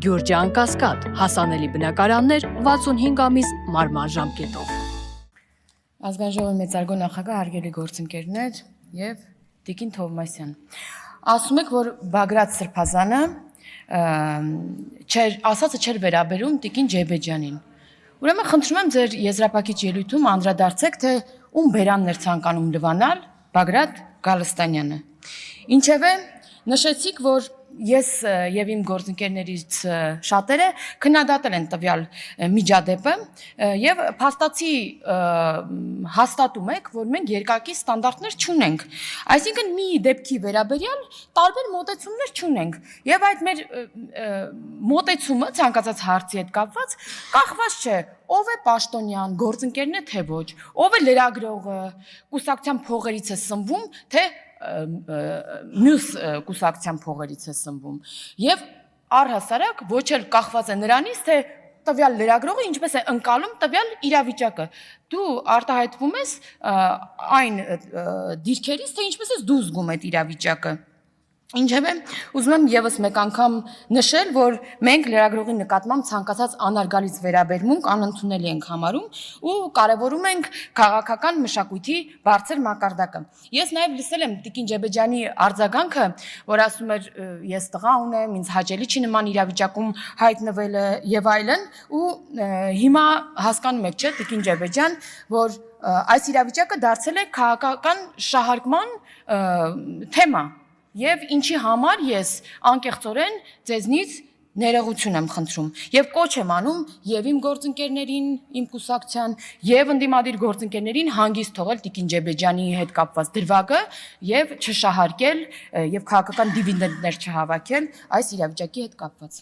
Գյուրջան Կասկադ, հասանելի բնակարաններ 65 ամիս մարման ժամկետով։ Ազգային ժողովի մեծարգո նախագահ, հարգելի գործընկերներ եւ Տիկին Թովմասյան։ Ասում եք, որ Բագրատ Սրբազանը ասածը չէր վերաբերում Տիկին Ջեբեջյանին։ Ուրեմն խնդրում եմ ձեր եզրափակիչ ելույթում անդրադարձեք, թե ում բերանն էր ցանկանում լվանալ Բագրատ Գալստանյանը։ Ինչևէ, նշեցիք, որ ես եւ իմ գործընկերներից շատերը քննադատել են տվյալ միջադեպը եւ փաստացի հաստատում եք, որ մենք երկակի ստանդարտներ չունենք։ Այսինքն մի դեպքի վերաբերյալ տարբեր մոտեցումներ չունենք եւ այդ մեր մոտեցումը ցանկացած հարցի հետ կապված կախված չէ ով է պաշտոնյան, գործընկերն է թե ոչ, ով է լրագրողը, կուսակցության փողերից է սնվում, թե մյուս կուսակցության փողերից է սնվում եւ առհասարակ ոչ էլ կախված է նրանից, թե տվյալ լրագրողը ինչպես է ընկալում տվյալ իրավիճակը։ Դու արտահայտվում ես այն դիրքերից, թե ինչպես ես դու զգում այդ իրավիճակը։ Ինչևէ, ուզում եմ եւս մեկ անգամ նշել, որ մենք լրագրողի նկատմամբ ցանկացած անարգալից վերաբերմունք անընդունելի ենք համարում ու կարևորում ենք քաղաքական մշակույթի բարձր մակարդակը։ Ես նաեւ լսել եմ Տիկին Ջեբեջյանի արձագանքը, որ ասում էր ես տղա ունեմ, ինձ հաճելի չի նման իրավիճակում հայտնվելը եւ այլն, ու հիմա հասկանում եք, չէ՞, Տիկին Ջեբեջյան, որ այս իրավիճակը դարձել է քաղաքական շահարկման թեմա։ Եվ ինչի համար ես անկեղծորեն ձեզնից ներողություն եմ խնդրում եւ կոչ եմ անում եւ իմ գործընկերներին, իմ կուսակցության եւ ընդդիմադիր գործընկերներին հանգիստ թողել Տիկին Ջեբեջյանի հետ կապված դրվագը եւ չշահարկել եւ քաղաքական դիվիդենդներ չհավաքել այս իրավիճակի հետ կապված։